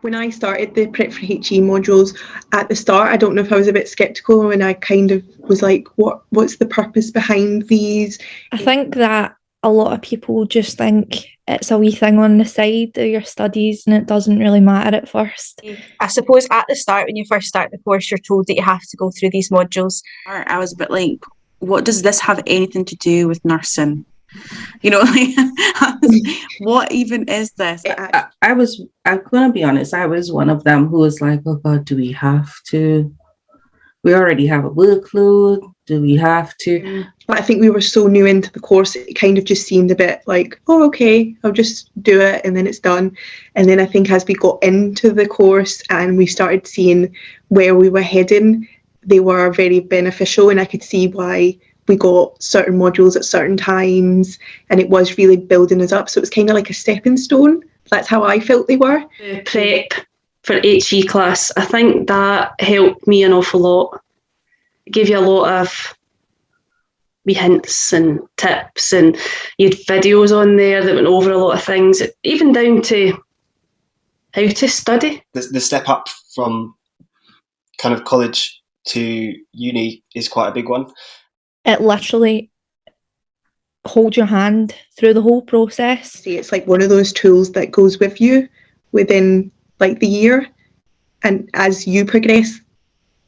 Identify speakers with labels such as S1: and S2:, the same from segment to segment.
S1: When I started the Prep for HE modules at the start, I don't know if I was a bit sceptical, and I kind of was like, what's the purpose behind these?
S2: I think that a lot of people just think it's a wee thing on the side of your studies and it doesn't really matter at first.
S3: I suppose at the start, when you first start the course, you're told that you have to go through these modules.
S4: I was a bit like, what does this have anything to do with nursing? You know, like, what even is this?
S5: I'm going to be honest, I was one of them who was like, oh God, do we have to? We already have a workload. Do we have to?
S1: But I think we were so new into the course, it kind of just seemed a bit like, oh, okay, I'll just do it and then it's done. And then I think as we got into the course and we started seeing where we were heading, they were very beneficial, and I could see why we got certain modules at certain times, and it was really building us up. So it was kind of like a stepping stone. That's how I felt they were.
S6: The prep for HE class, I think that helped me an awful lot. It gave you a lot of wee hints and tips, and you had videos on there that went over a lot of things, even down to how to study.
S7: The step up from kind of college to uni is quite a big one.
S2: It literally holds your hand through the whole process.
S1: See, it's like one of those tools that goes with you within like the year, and as you progress,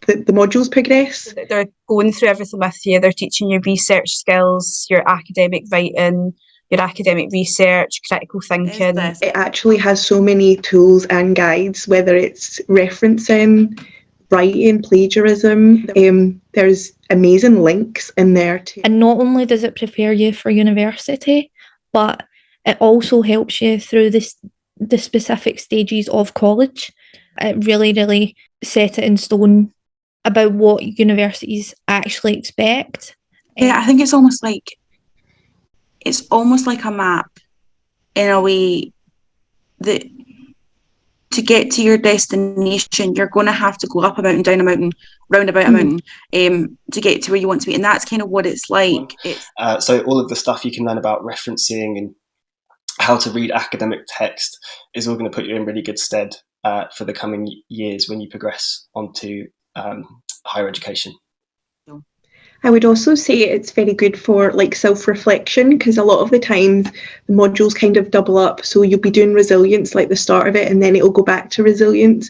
S1: the modules progress.
S3: They're going through everything with you. They're teaching you research skills, your academic writing, your academic research, critical thinking.
S1: It actually has so many tools and guides, whether it's referencing, writing, plagiarism. There's amazing links in there too.
S2: And not only does it prepare you for university, but it also helps you through the specific stages of college. It really, really set it in stone about what universities actually expect.
S4: Yeah, I think it's almost like a map in a way that to get to your destination, you're going to have to go up a mountain, down a mountain, round about a mountain, to get to where you want to be. And that's kind of what it's like.
S7: So all of the stuff you can learn about referencing and how to read academic text is all going to put you in really good stead for the coming years when you progress onto higher education.
S1: I would also say it's very good for like self-reflection, because a lot of the times the modules kind of double up. So you'll be doing resilience like the start of it, and then it'll go back to resilience,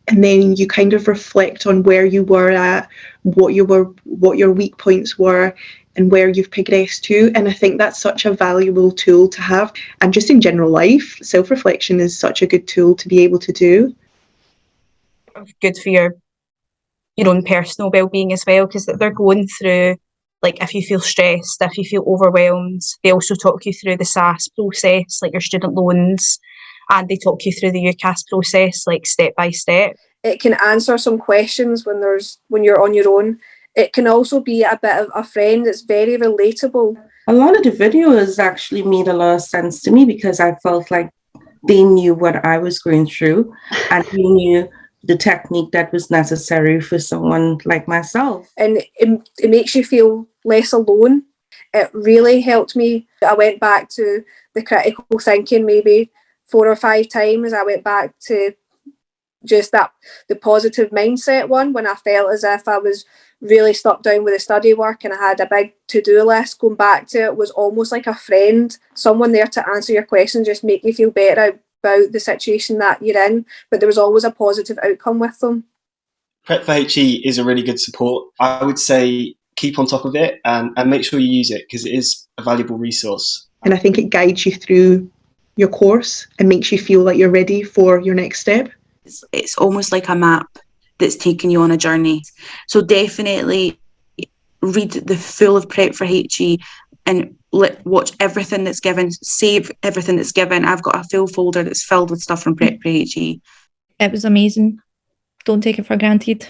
S1: and then you kind of reflect on where you were at, what your weak points were, and where you've progressed to. And I think that's such a valuable tool to have. And just in general life, self-reflection is such a good tool to be able to do.
S3: Good for your own personal well-being as well, because they're going through, like, if you feel stressed, if you feel overwhelmed, they also talk you through the SAS process, like your student loans, and they talk you through the UCAS process, like step by step.
S8: It can answer some questions when you're on your own. It can also be a bit of a friend. It's very relatable.
S5: A lot of the videos actually made a lot of sense to me, because I felt like they knew what I was going through, and they knew the technique that was necessary for someone like myself.
S8: And it makes you feel less alone. It really helped me. I went back to the critical thinking maybe 4 or 5 times. I went back to just the positive mindset one, when I felt as if I was really stuck down with the study work and I had a big to-do list. Going back to it was almost like a friend, someone there to answer your questions, just make you feel better about the situation that you're in, but there was always a positive outcome with them.
S7: Prep for HE is a really good support. I would say keep on top of it and make sure you use it, because it is a valuable resource.
S1: And I think it guides you through your course and makes you feel like you're ready for your next step.
S4: It's almost like a map that's taking you on a journey. So definitely read the full of Prep for HE and watch everything that's given, save everything that's given. I've got a full folder that's filled with stuff from Prep for HE.
S2: It was amazing. Don't take it for granted.